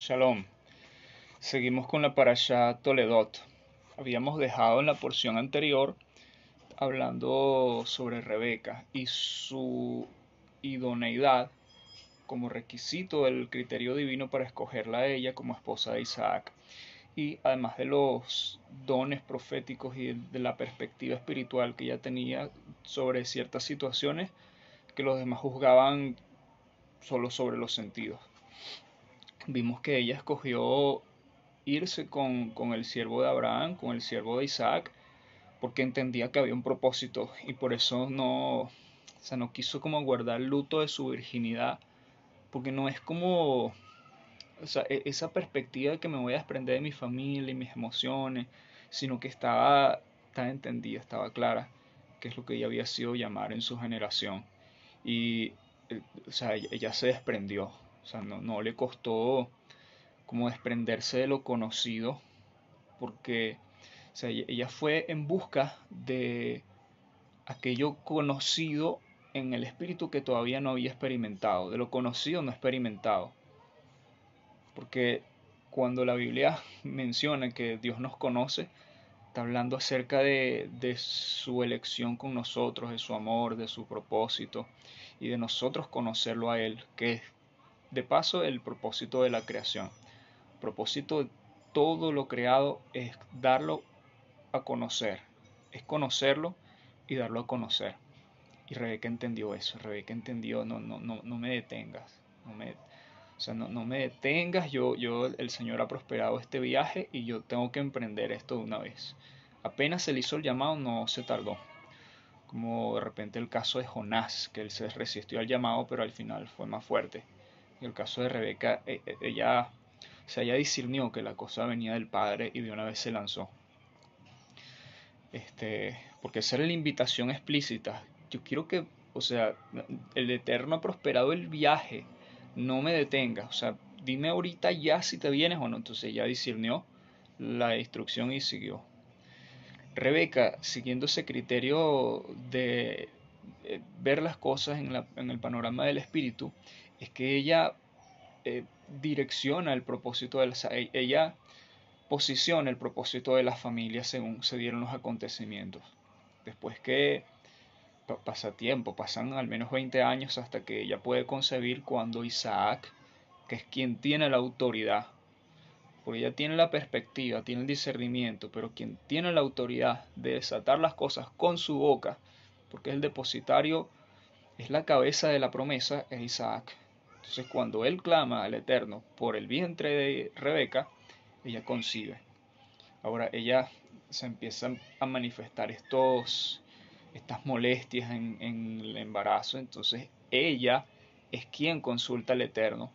Shalom. Seguimos con la parashá Toledot. Habíamos dejado en la porción anterior hablando sobre Rebeca y su idoneidad como requisito del criterio divino para escogerla a ella como esposa de Isaac. Y además de los dones proféticos y de la perspectiva espiritual que ella tenía sobre ciertas situaciones que los demás juzgaban solo sobre los sentidos. Vimos que ella escogió irse con el siervo de Abraham, con el siervo de Isaac, porque entendía que había un propósito y por eso no quiso como guardar luto de su virginidad, porque no es como, esa perspectiva de que me voy a desprender de mi familia y mis emociones, sino que estaba entendida, estaba clara, que es lo que ella había sido llamar en su generación. Y, ella se desprendió, no le costó como desprenderse de lo conocido, porque ella fue en busca de aquello conocido en el espíritu que todavía no había experimentado, de lo conocido no experimentado. Porque cuando la Biblia menciona que Dios nos conoce, está hablando acerca de su elección con nosotros, de su amor, de su propósito y de nosotros conocerlo a Él, que es de paso el propósito de la creación. El propósito de todo lo creado es darlo a conocer, es conocerlo y darlo a conocer. Y Rebeca entendió eso, Rebeca entendió, no me detengas, no me detengas, el Señor ha prosperado este viaje y yo tengo que emprender esto de una vez. Apenas se le hizo el llamado, no se tardó. Como de repente el caso de Jonás, que él se resistió al llamado, pero al final fue más fuerte. Y el caso de Rebeca, ella discernió que la cosa venía del Padre y de una vez se lanzó. Porque esa era la invitación explícita. Yo quiero que, el Eterno ha prosperado el viaje, no me detengas, dime ahorita ya si te vienes o no. Entonces ella discernió la instrucción y siguió. Rebeca, siguiendo ese criterio de ver las cosas en el panorama del espíritu, es que ella direcciona el propósito ella posiciona el propósito de la familia según se dieron los acontecimientos. Después que pasa tiempo, pasan al menos 20 años hasta que ella puede concebir cuando Isaac, que es quien tiene la autoridad, porque ella tiene la perspectiva, tiene el discernimiento, pero quien tiene la autoridad de desatar las cosas con su boca, porque es el depositario, es la cabeza de la promesa, es Isaac. Entonces cuando él clama al Eterno por el vientre de Rebeca, ella concibe. Ahora ella se empiezan a manifestar estas molestias en el embarazo, entonces ella es quien consulta al Eterno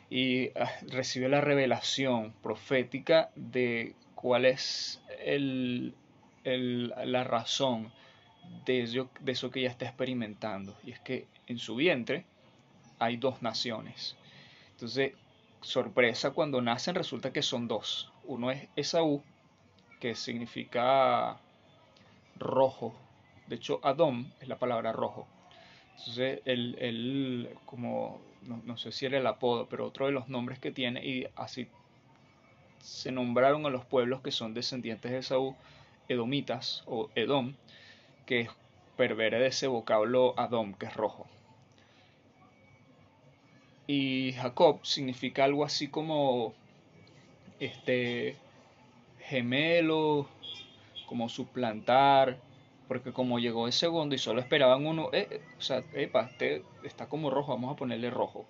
y recibe la revelación profética de cuál es la razón de eso que ella está experimentando. Y es que en su vientre hay dos naciones. Entonces, sorpresa, cuando nacen resulta que son dos. Uno es Esaú, que significa rojo. De hecho, Adón es la palabra rojo. Entonces, él como, no sé si era el apodo, pero otro de los nombres que tiene, y así se nombraron a los pueblos que son descendientes de Esaú, edomitas o Edom, que perviene de ese vocablo Adón, que es rojo. Y Jacob significa algo así como este gemelo, como suplantar, porque como llegó el segundo y solo esperaban uno, epa, este está como rojo, vamos a ponerle rojo.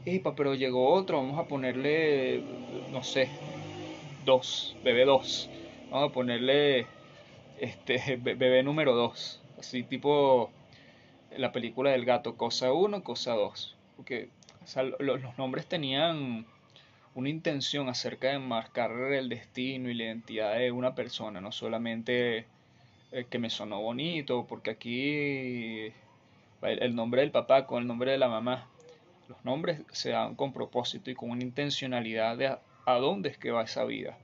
Epa, pero llegó otro, vamos a ponerle, no sé, dos, bebé dos. Vamos a ponerle bebé número dos. Así tipo la película del gato, cosa uno, cosa dos. Porque los nombres tenían una intención acerca de marcar el destino y la identidad de una persona, no solamente que me sonó bonito, porque aquí el nombre del papá con el nombre de la mamá. Los nombres se dan con propósito y con una intencionalidad de a dónde es que va esa vida.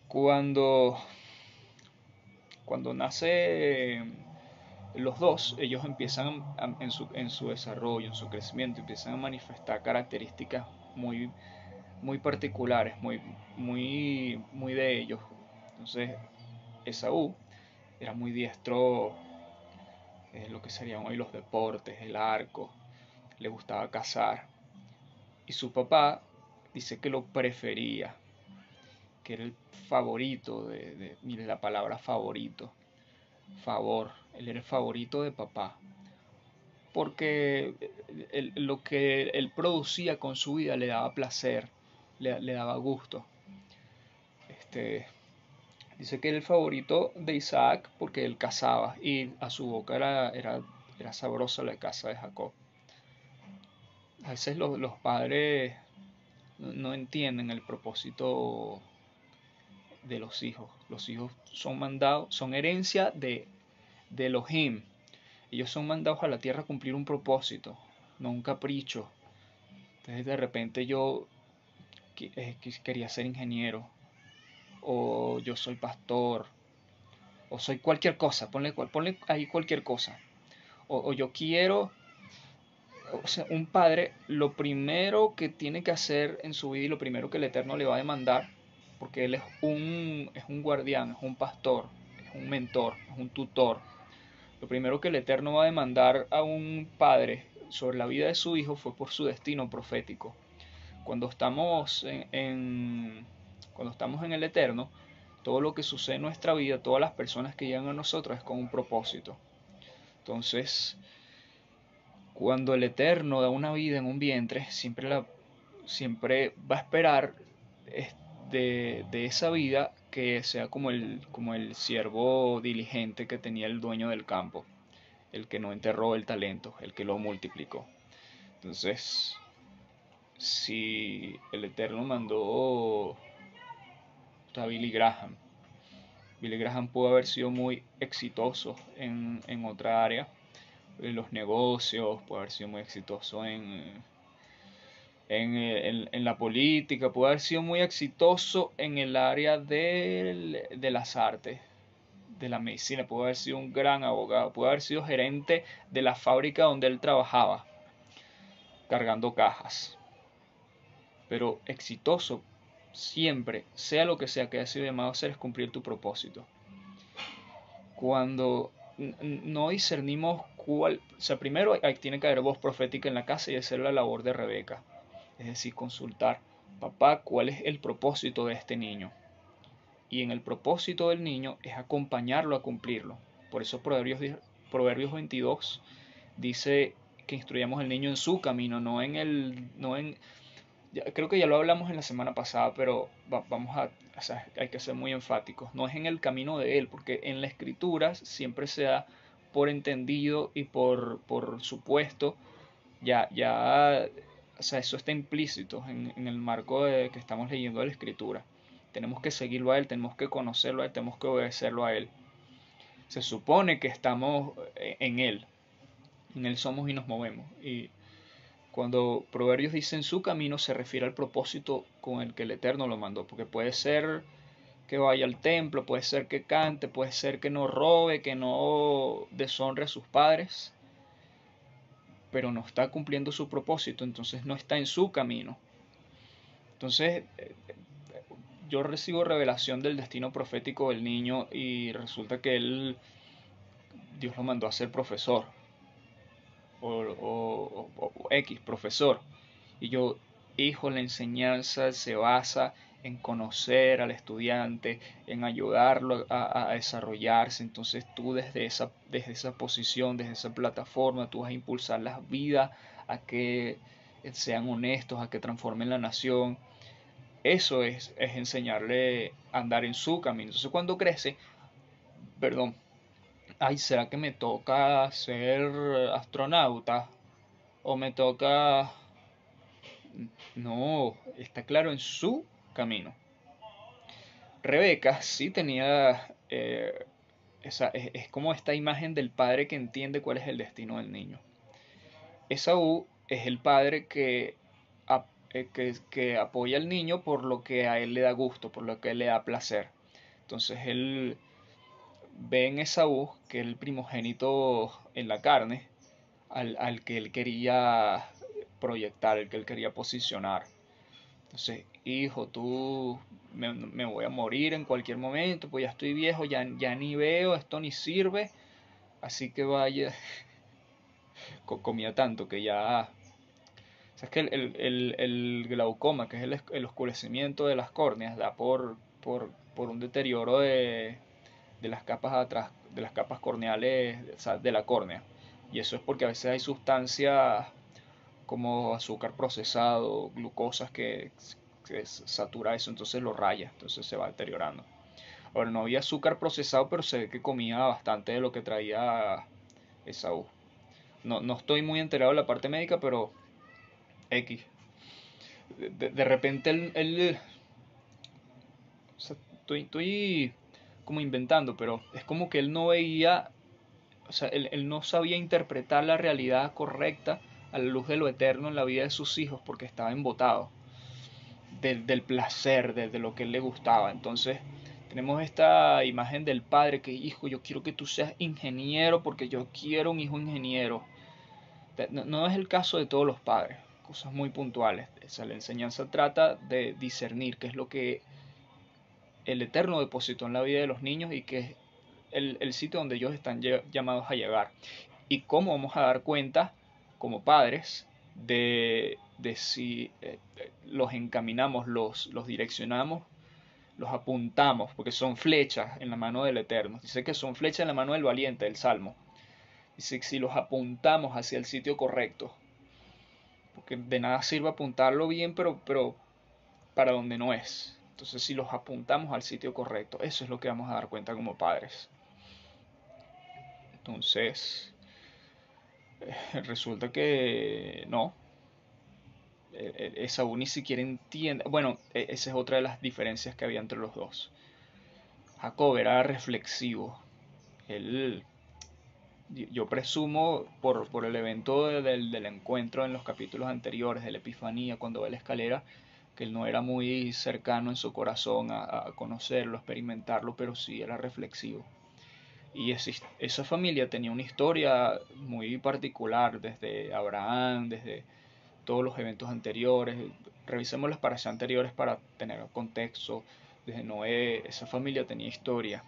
Cuando, cuando nace los dos, ellos empiezan en su desarrollo, en su crecimiento, empiezan a manifestar características muy, muy particulares, muy de ellos. Entonces, Esaú era muy diestro en lo que serían hoy los deportes, el arco, le gustaba cazar. Y su papá dice que lo prefería, que era el favorito mire la palabra favorito, favor, él era el favorito de papá, porque lo que él producía con su vida le daba placer, le daba gusto. Este, dice que era el favorito de Isaac porque él cazaba y a su boca era sabrosa la caza de Jacob. A veces los padres no entienden el propósito de los hijos. Los hijos son mandados, son herencia de Elohim. Ellos son mandados a la tierra a cumplir un propósito, no un capricho. Entonces de repente yo quería ser ingeniero, o yo soy pastor, o soy cualquier cosa, ponle ahí cualquier cosa. O yo quiero, o sea, un padre lo primero que tiene que hacer en su vida y lo primero que el Eterno le va a demandar, porque él es un guardián, es un pastor, es un mentor, es un tutor. Lo primero que el Eterno va a demandar a un padre sobre la vida de su hijo fue por su destino profético. Cuando estamos cuando estamos en el Eterno, todo lo que sucede en nuestra vida, todas las personas que llegan a nosotros es con un propósito. Entonces, cuando el Eterno da una vida en un vientre, siempre va a esperar de esa vida que sea como el siervo diligente que tenía el dueño del campo, el que no enterró el talento, el que lo multiplicó. Entonces, si el Eterno mandó a Billy Graham pudo haber sido muy exitoso en otra área, en los negocios, pudo haber sido muy exitoso en la política, pudo haber sido muy exitoso en el área de las artes, de la medicina, pudo haber sido un gran abogado, pudo haber sido gerente de la fábrica donde él trabajaba, cargando cajas. Pero exitoso siempre, sea lo que sea que haya sido llamado a hacer, es cumplir tu propósito. Cuando no discernimos cuál, o sea, primero tiene que haber voz profética en la casa y hacer la labor de Rebeca, es decir, consultar, papá, ¿cuál es el propósito de este niño? Y en el propósito del niño es acompañarlo a cumplirlo. Por eso Proverbios 22 dice que instruyamos al niño en su camino, creo que ya lo hablamos en la semana pasada, pero o sea, hay que ser muy enfáticos. No es en el camino de él, porque en la escritura siempre se da por entendido y por supuesto, ya, o sea, eso está implícito en el marco de que estamos leyendo la escritura. Tenemos que seguirlo a él, tenemos que conocerlo a él, tenemos que obedecerlo a él. Se supone que estamos en él somos y nos movemos. Y cuando Proverbios dice en su camino, se refiere al propósito con el que el Eterno lo mandó, porque puede ser que vaya al templo, puede ser que cante, puede ser que no robe, que no deshonre a sus padres, pero no está cumpliendo su propósito, entonces no está en su camino. Entonces yo recibo revelación del destino profético del niño y resulta que Dios lo mandó a ser profesor o X, profesor. Y yo, hijo, la enseñanza se basa en conocer al estudiante, en ayudarlo a desarrollarse. Entonces tú desde esa posición, desde esa plataforma, tú vas a impulsar las vidas a que sean honestos, a que transformen la nación. Eso es enseñarle a andar en su camino. Entonces cuando crece, perdón, ay, ¿será que me toca ser astronauta? ¿O me toca? No, está claro en su camino. Rebeca sí tenía es como esta imagen del padre que entiende cuál es el destino del niño. Esaú es el padre que apoya al niño por lo que a él le da gusto, por lo que a él le da placer. Entonces él ve en Esaú, que es el primogénito en la carne, al que él quería proyectar, el que él quería posicionar. Entonces, hijo, me voy a morir en cualquier momento, pues ya estoy viejo, ya ni veo, esto ni sirve, así que vaya, comía tanto que ya... O sea, es que el glaucoma, que es el oscurecimiento de las córneas, da por un deterioro de las capas atrás, de las capas corneales, o sea, de la córnea. Y eso es porque a veces hay sustancias como azúcar procesado, glucosas que satura eso, entonces lo raya, entonces se va deteriorando. Ahora, no había azúcar procesado, pero se ve que comía bastante de lo que traía Esaú. No estoy muy enterado de la parte médica, pero X. De repente o sea, estoy como inventando, pero es como que él no veía, o sea, él no sabía interpretar la realidad correcta a la luz de lo eterno en la vida de sus hijos porque estaba embotado del placer, de lo que él le gustaba. Entonces, tenemos esta imagen del padre que, hijo, yo quiero que tú seas ingeniero porque yo quiero un hijo ingeniero. No es el caso de todos los padres, cosas muy puntuales. O sea, la enseñanza trata de discernir qué es lo que el Eterno depositó en la vida de los niños y que es el sitio donde ellos están llamados a llegar. Y cómo vamos a dar cuenta como padres de si los encaminamos, los direccionamos, los apuntamos, porque son flechas en la mano del Eterno. Dice que son flechas en la mano del valiente, del Salmo. Dice que si los apuntamos hacia el sitio correcto, porque de nada sirve apuntarlo bien, pero para donde no es. Entonces, si los apuntamos al sitio correcto, eso es lo que vamos a dar cuenta como padres. Entonces, resulta que no, Esaú ni siquiera entiende. Bueno, esa es otra de las diferencias que había entre los dos. Jacob era reflexivo. Él, yo presumo por el evento del encuentro en los capítulos anteriores de la Epifanía, cuando ve la escalera, que él no era muy cercano en su corazón a conocerlo, a experimentarlo, pero sí era reflexivo. Y esa familia tenía una historia muy particular, desde Abraham, desde todos los eventos anteriores. Revisemos las parashas anteriores para tener contexto. Desde Noé, esa familia tenía historia.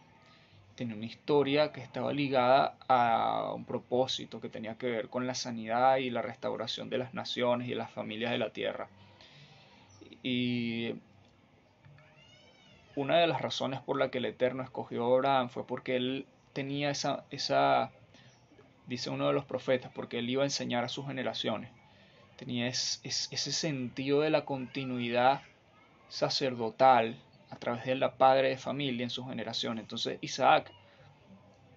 Tenía una historia que estaba ligada a un propósito que tenía que ver con la sanidad y la restauración de las naciones y de las familias de la tierra. Y una de las razones por la que el Eterno escogió a Abraham fue porque él tenía dice uno de los profetas, porque él iba a enseñar a sus generaciones. Tenía ese sentido de la continuidad sacerdotal a través de la padre de familia en sus generaciones. Entonces Isaac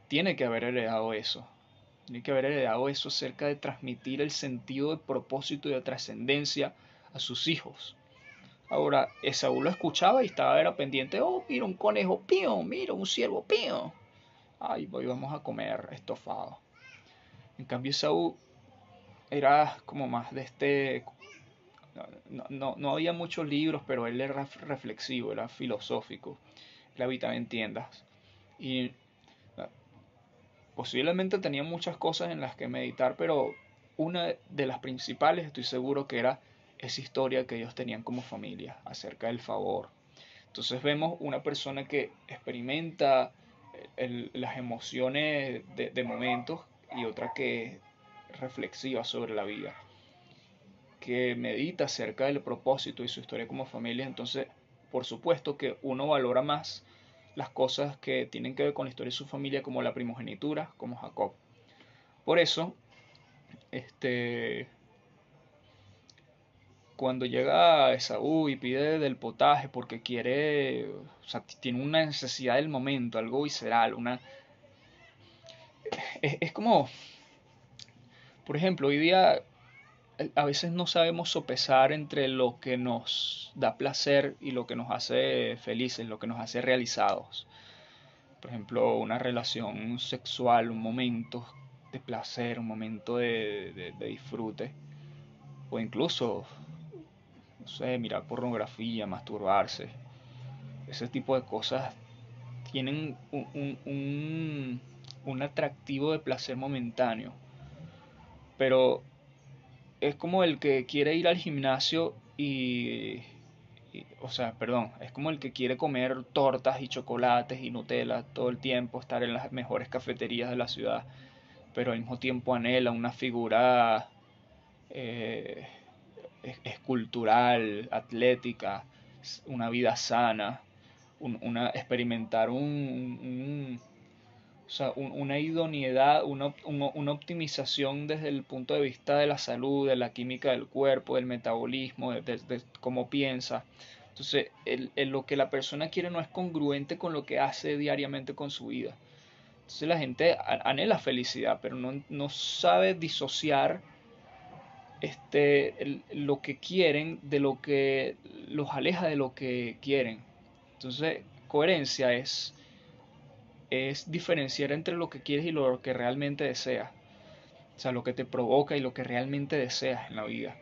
tiene que haber heredado eso. Tiene que haber heredado eso acerca de transmitir el sentido de propósito y de trascendencia a sus hijos. Ahora, Esaú lo escuchaba y era pendiente, oh, mira un conejo, pío, mira un ciervo, pío. Ay, hoy vamos a comer estofado. En cambio, Esaú era como más de no había muchos libros, pero él era reflexivo, era filosófico. Él habitaba en tiendas. Y posiblemente tenía muchas cosas en las que meditar, pero una de las principales estoy seguro que era esa historia que ellos tenían como familia acerca del favor. Entonces vemos una persona que experimenta las emociones de momentos y otra que es reflexiva sobre la vida, que medita acerca del propósito y su historia como familia. Entonces, por supuesto que uno valora más las cosas que tienen que ver con la historia de su familia, como la primogenitura, como Jacob. Por eso, este, cuando llega Esaú y pide del potaje porque quiere, o sea, tiene una necesidad del momento, algo visceral, es como, por ejemplo, hoy día a veces no sabemos sopesar entre lo que nos da placer y lo que nos hace felices, lo que nos hace realizados. Por ejemplo, una relación sexual, un momento de placer, un momento de disfrute, o incluso, no sé, mirar pornografía, masturbarse. Ese tipo de cosas tienen un atractivo de placer momentáneo, pero es como el que quiere ir al gimnasio y o sea, perdón, es como el que quiere comer tortas y chocolates y Nutella todo el tiempo, estar en las mejores cafeterías de la ciudad, pero al mismo tiempo anhela una figura eh, escultural, atlética, una vida sana, experimentar o sea, una idoneidad, una optimización desde el punto de vista de la salud, de la química del cuerpo, del metabolismo, de cómo piensa. Entonces, lo que la persona quiere no es congruente con lo que hace diariamente con su vida. Entonces la gente anhela felicidad, pero no sabe disociar lo que quieren de lo que los aleja de lo que quieren. Entonces, coherencia es diferenciar entre lo que quieres y lo que realmente deseas. O sea, lo que te provoca y lo que realmente deseas en la vida.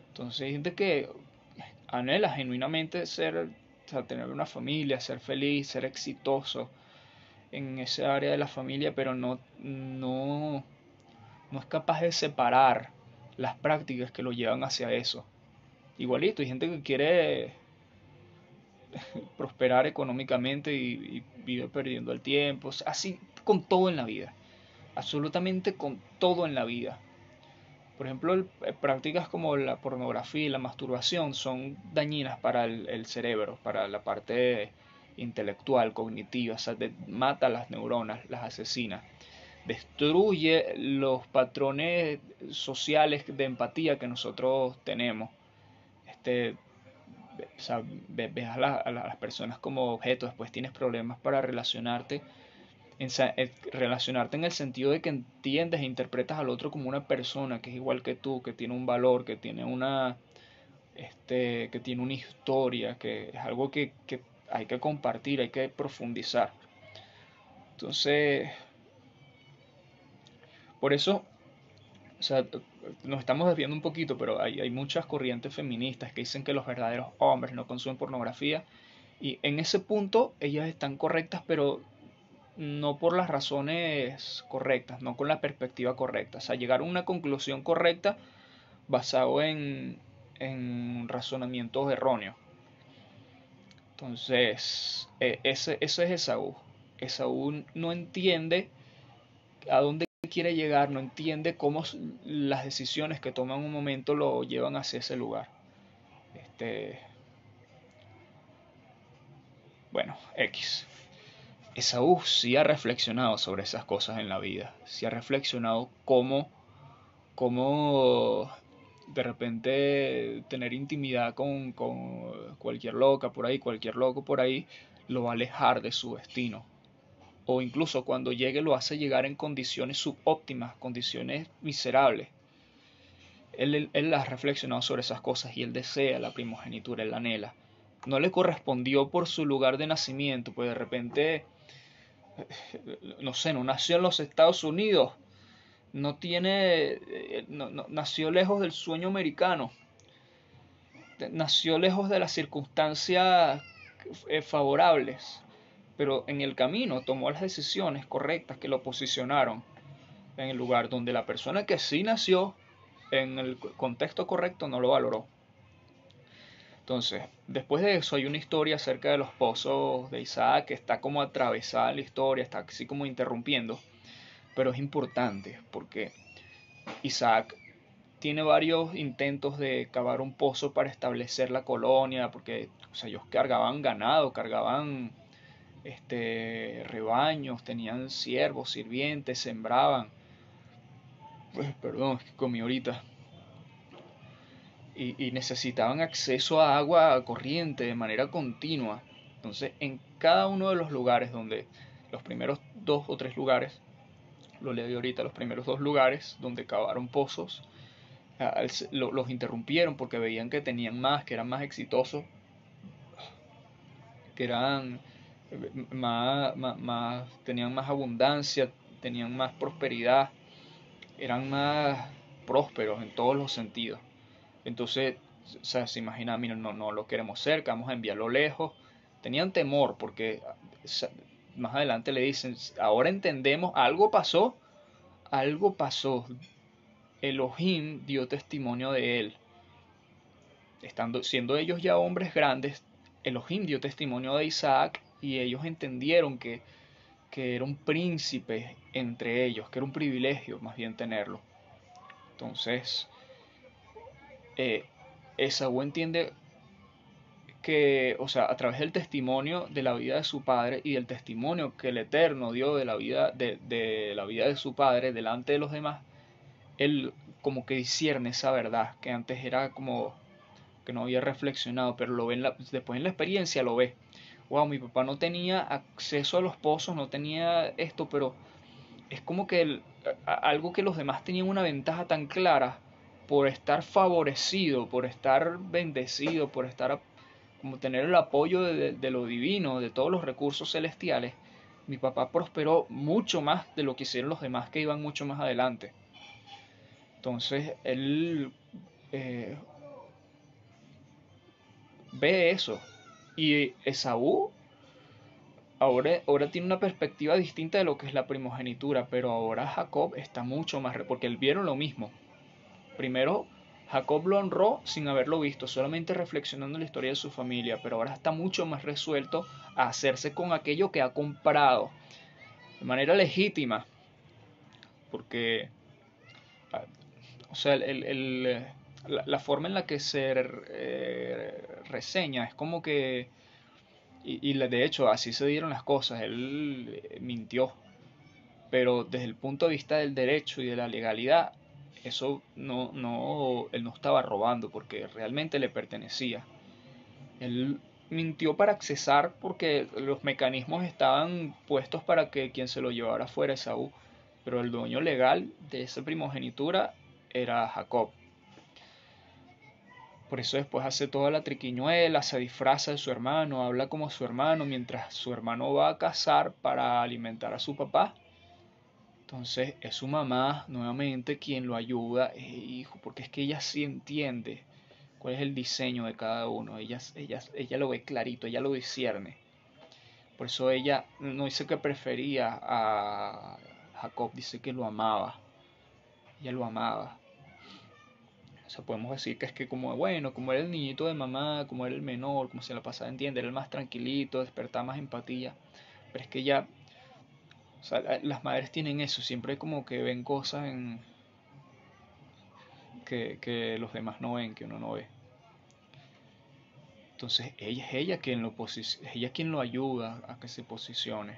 Entonces hay gente que anhela genuinamente ser, o sea, tener una familia, ser feliz, ser exitoso en esa área de la familia, pero no es capaz de separar las prácticas que lo llevan hacia eso. Igualito, hay gente que quiere prosperar económicamente y vive perdiendo el tiempo, así con todo en la vida, absolutamente con todo en la vida. Por ejemplo, prácticas como la pornografía y la masturbación son dañinas para el cerebro, para la parte intelectual, cognitiva, o sea, mata las neuronas, las asesina, destruye los patrones sociales de empatía que nosotros tenemos. Este, o sea, ves a las personas como objetos, después tienes problemas para relacionarte relacionarte en el sentido de que entiendes e interpretas al otro como una persona que es igual que tú, que tiene un valor, que tiene una historia, que es algo que hay que compartir, hay que profundizar. Entonces, por eso, o sea, nos estamos desviando un poquito, pero hay muchas corrientes feministas que dicen que los verdaderos hombres no consumen pornografía y en ese punto ellas están correctas, pero no por las razones correctas, no con la perspectiva correcta. O sea, llegar a una conclusión correcta basado en razonamientos erróneos. Entonces, ese es Esaú. Esaú no entiende a dónde quiere llegar, no entiende cómo las decisiones que toma en un momento lo llevan hacia ese lugar. Este, bueno, X. Esaú sí ha reflexionado sobre esas cosas en la vida, sí ha reflexionado cómo de repente tener intimidad con cualquier loca por ahí, cualquier loco por ahí, lo va a alejar de su destino. O incluso cuando llegue lo hace llegar en condiciones subóptimas, condiciones miserables. Él ha reflexionado sobre esas cosas y él desea la primogenitura, él la anhela. No le correspondió por su lugar de nacimiento, pues de repente, no sé, no nació en los Estados Unidos, nació lejos del sueño americano, nació lejos de las circunstancias favorables, pero en el camino tomó las decisiones correctas que lo posicionaron en el lugar donde la persona que sí nació en el contexto correcto no lo valoró. Entonces, después de eso hay una historia acerca de los pozos de Isaac que está como atravesada la historia, está así como interrumpiendo, pero es importante porque Isaac tiene varios intentos de cavar un pozo para establecer la colonia, porque o sea, ellos cargaban ganado, cargaban rebaños, tenían siervos, sirvientes, sembraban. Pues, perdón, es que comí ahorita. Y necesitaban acceso a agua corriente de manera continua. Entonces, en cada uno de los lugares donde los primeros 2 o 3 lugares, lo leí ahorita, los primeros 2 lugares donde cavaron pozos, los interrumpieron porque veían que tenían más, que eran más exitosos, que eran tenían más abundancia, tenían más prosperidad, eran más prósperos en todos los sentidos. Entonces, o sea, se imagina, mira, no lo queremos cerca, vamos a enviarlo lejos. Tenían temor porque más adelante le dicen, ahora entendemos, algo pasó. Elohim dio testimonio de él. siendo ellos ya hombres grandes, Elohim dio testimonio de Isaac y ellos entendieron que era un príncipe entre ellos, que era un privilegio más bien tenerlo. Entonces, eh, Esaú entiende que, o sea, a través del testimonio de la vida de su padre y del testimonio que el Eterno dio de la vida de su padre delante de los demás, él como que discierne esa verdad que antes era como que no había reflexionado, pero lo ve después en la experiencia lo ve. Wow, mi papá no tenía acceso a los pozos, no tenía esto, pero es como que algo que los demás tenían una ventaja tan clara por estar favorecido, por estar bendecido, por estar como tener el apoyo de lo divino, de todos los recursos celestiales. Mi papá prosperó mucho más de lo que hicieron los demás que iban mucho más adelante. Entonces él eh, ve eso. Y Esaú ahora tiene una perspectiva distinta de lo que es la primogenitura, pero ahora Jacob está mucho más, porque él vieron lo mismo. Primero, Jacob lo honró sin haberlo visto, solamente reflexionando en la historia de su familia, pero ahora está mucho más resuelto a hacerse con aquello que ha comprado de manera legítima, porque, o sea, la forma en la que se reseña es como que, de hecho así se dieron las cosas, él mintió, pero desde el punto de vista del derecho y de la legalidad, eso él no estaba robando porque realmente le pertenecía. Él mintió para accesar porque los mecanismos estaban puestos para que quien se lo llevara fuera Esaú, pero el dueño legal de esa primogenitura era Jacob. Por eso después hace toda la triquiñuela, se disfraza de su hermano, habla como su hermano, mientras su hermano va a cazar para alimentar a su papá. Entonces es su mamá nuevamente quien lo ayuda, hijo, porque es que ella sí entiende cuál es el diseño de cada uno. Ella lo ve clarito, ella lo discierne. Por eso ella no dice que prefería a Jacob, dice que lo amaba. Ella lo amaba. O sea, podemos decir que es que como, bueno, como era el niñito de mamá, como era el menor, como se la pasaba, entiende, era el más tranquilito, despertaba más empatía. Pero es que ya, o sea, las madres tienen eso, siempre como que ven cosas que los demás no ven, que uno no ve. Entonces ella es ella quien lo ayuda a que se posicione.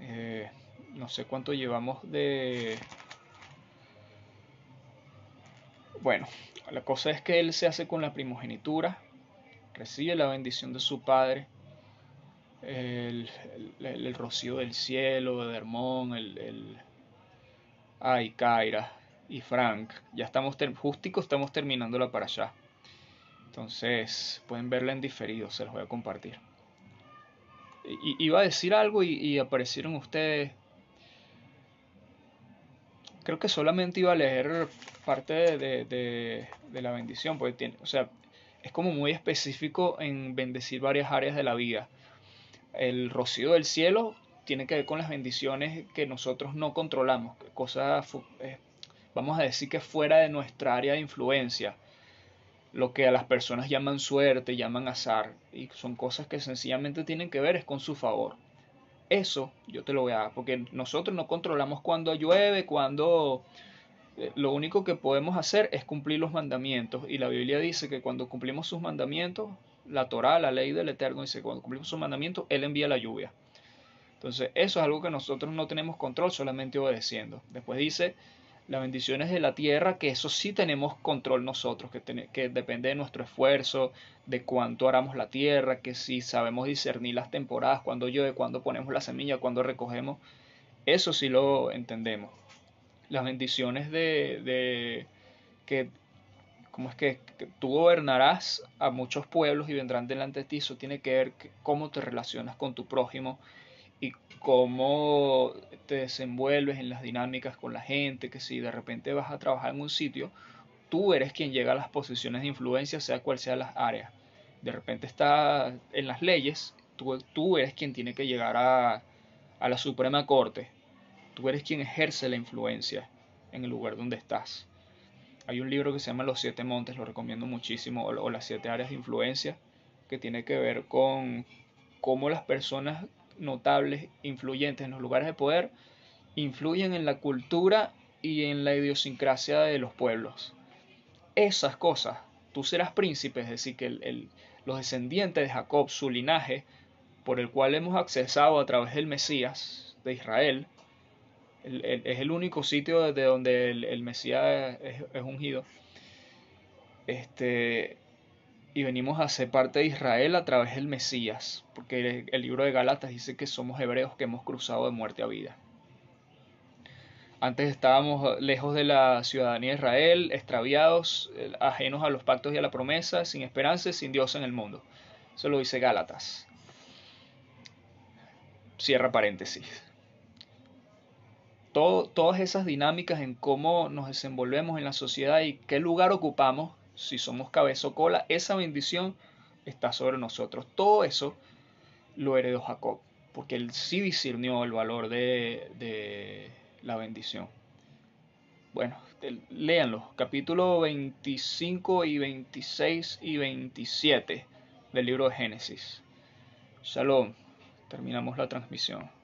Eh, no sé cuánto llevamos de... Bueno, la cosa es que él se hace con la primogenitura, recibe la bendición de su padre, el rocío del cielo, de Hermón, ay, Kaira y Frank. Ya justico estamos terminándola para allá. Entonces pueden verla en diferido, se los voy a compartir. Iba a decir algo y aparecieron ustedes. Creo que solamente iba a leer parte de la bendición, porque tiene, o sea, es como muy específico en bendecir varias áreas de la vida. El rocío del cielo tiene que ver con las bendiciones que nosotros no controlamos, cosas, vamos a decir que fuera de nuestra área de influencia, lo que a las personas llaman suerte, llaman azar, y son cosas que sencillamente tienen que ver es con su favor. Eso yo te lo voy a dar, porque nosotros no controlamos cuándo llueve, cuándo lo único que podemos hacer es cumplir los mandamientos. Y la Biblia dice que cuando cumplimos sus mandamientos, la Torá, la ley del Eterno, dice que cuando cumplimos sus mandamientos, Él envía la lluvia. Entonces, eso es algo que nosotros no tenemos control, solamente obedeciendo. Después dice las bendiciones de la tierra, que eso sí tenemos control nosotros, que depende de nuestro esfuerzo, de cuánto aramos la tierra, que si sabemos discernir las temporadas, cuándo llueve, cuándo ponemos la semilla, cuándo recogemos, eso sí lo entendemos. Las bendiciones de que, ¿cómo es que tú gobernarás a muchos pueblos y vendrán delante de ti? Eso tiene que ver cómo te relacionas con tu prójimo y cómo te desenvuelves en las dinámicas con la gente, que si de repente vas a trabajar en un sitio, tú eres quien llega a las posiciones de influencia, sea cual sea las áreas. De repente está en las leyes, tú eres quien tiene que llegar a la Suprema Corte, tú eres quien ejerce la influencia en el lugar donde estás. Hay un libro que se llama Los Siete Montes, lo recomiendo muchísimo, o las siete áreas de influencia, que tiene que ver con cómo las personas notables, influyentes en los lugares de poder, influyen en la cultura y en la idiosincrasia de los pueblos. Esas cosas, tú serás príncipe, es decir, que los descendientes de Jacob, su linaje, por el cual hemos accesado a través del Mesías de Israel, es el único sitio desde donde el Mesías es ungido, y venimos a ser parte de Israel a través del Mesías, porque el libro de Gálatas dice que somos hebreos que hemos cruzado de muerte a vida. Antes estábamos lejos de la ciudadanía de Israel, extraviados, ajenos a los pactos y a la promesa, sin esperanza y sin Dios en el mundo. Eso lo dice Gálatas. Cierra paréntesis. Todas esas dinámicas en cómo nos desenvolvemos en la sociedad y qué lugar ocupamos, si somos cabeza o cola, esa bendición está sobre nosotros. Todo eso lo heredó Jacob, porque él sí discernió el valor de la bendición. Bueno, léanlo, capítulo 25 y 26 y 27 del libro de Génesis. Shalom, terminamos la transmisión.